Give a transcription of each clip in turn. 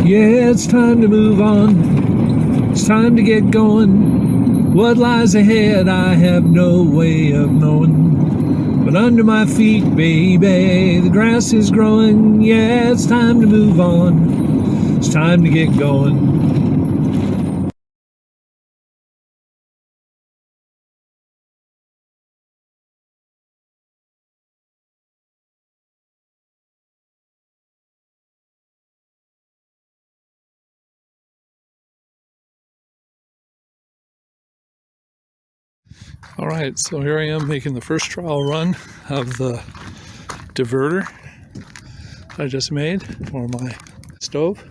Yeah, it's time to move on. It's time to get going. What lies ahead, I have no way of knowing. But under my feet, baby, the grass is growing. Yeah, it's time to move on. It's time to get going. All right, so here I am making the first trial run of the diverter I just made for my stove.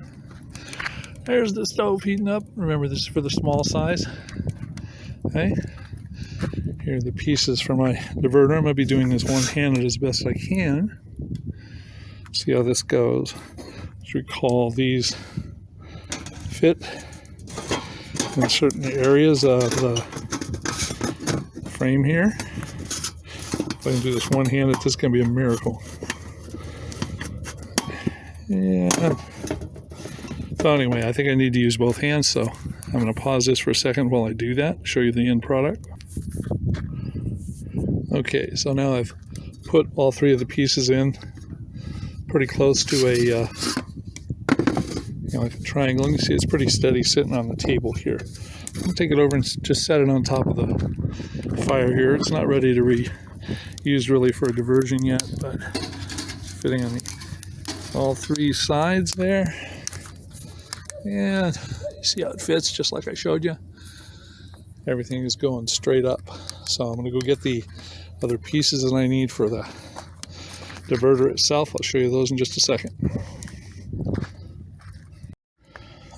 There's the stove heating up. Remember, this is for the small size. Okay. Here are the pieces for my diverter. I'm going to be doing this one-handed as best I can. See how this goes. Let's recall these fit in certain areas of the frame here. If I can do this one-handed, this is going to be a miracle. Yeah. So anyway, I think I need to use both hands, so I'm going to pause this for a second while I do that, show you the end product. Okay, so now I've put all three of the pieces in pretty close to a like a triangle. You can see it's pretty steady sitting on the table here. I'm going to take it over and just set it on top of the fire here. It's not ready to be used really for a diversion yet, but fitting on all three sides there. And you see how it fits, just like I showed you. Everything is going straight up. So I'm going to go get the other pieces that I need for the diverter itself. I'll show you those in just a second.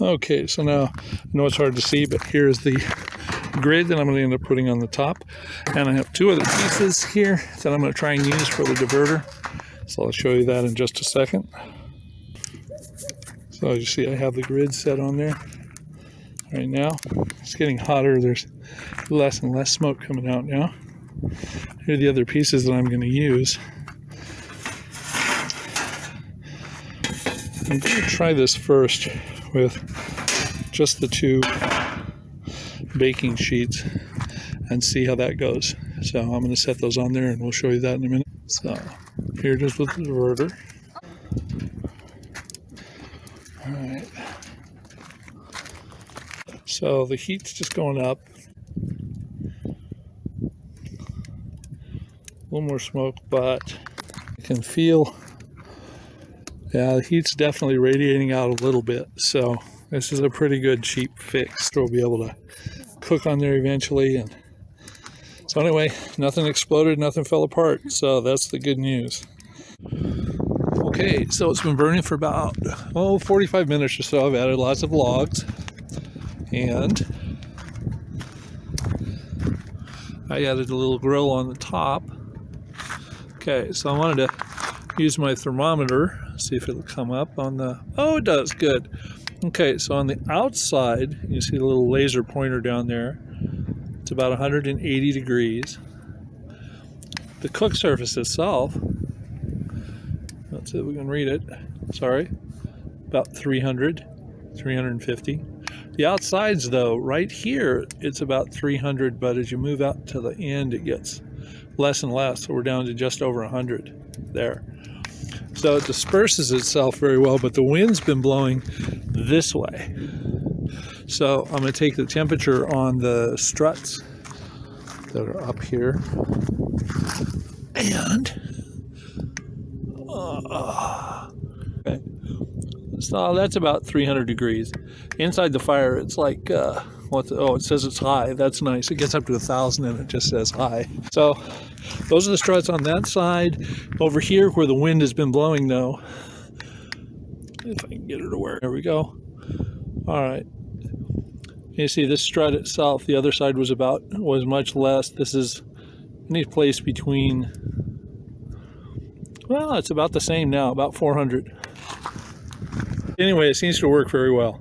Okay, so now I know it's hard to see, but here's the grid that I'm going to end up putting on the top. And I have two other pieces here that I'm going to try and use for the diverter. So I'll show you that in just a second. So as you see, I have the grid set on there right now. It's getting hotter. There's less and less smoke coming out now. Here are the other pieces that I'm going to use. I'm going to try this first with just the two baking sheets and see how that goes. So I'm going to set those on there and we'll show you that in a minute. So here it is with the diverter. All right. So the heat's just going up. A little more smoke, but I can feel, yeah, the heat's definitely radiating out a little bit. So this is a pretty good cheap fix. We'll be able to cook on there eventually. And so anyway, nothing exploded, nothing fell apart. So that's the good news. Okay, so it's been burning for about 45 minutes or so. I've added lots of logs, and I added a little grill on the top. Okay, so I wanted to use my thermometer, see if it'll come up on the, oh, it does, good. Okay, so on the outside, you see the little laser pointer down there. It's about 180 degrees. The cook surface itself, let's see if we can read it, sorry, about 350. The outsides though, right here, it's about 300, but as you move out to the end, it gets less and less, so we're down to just over 100 there. So it disperses itself very well, but the wind's been blowing this way. So I'm going to take the temperature on the struts that are up here, and okay. So that's about 300 degrees. Inside the fire, it's like, it says it's high. That's nice. It gets up to 1,000 and it just says high. So those are the struts on that side. Over here where the wind has been blowing though, if I can get her to work. There we go. All right. You see this strut itself, the other side was much less. This is any place between, well, it's about the same now, about 400. Anyway, it seems to work very well.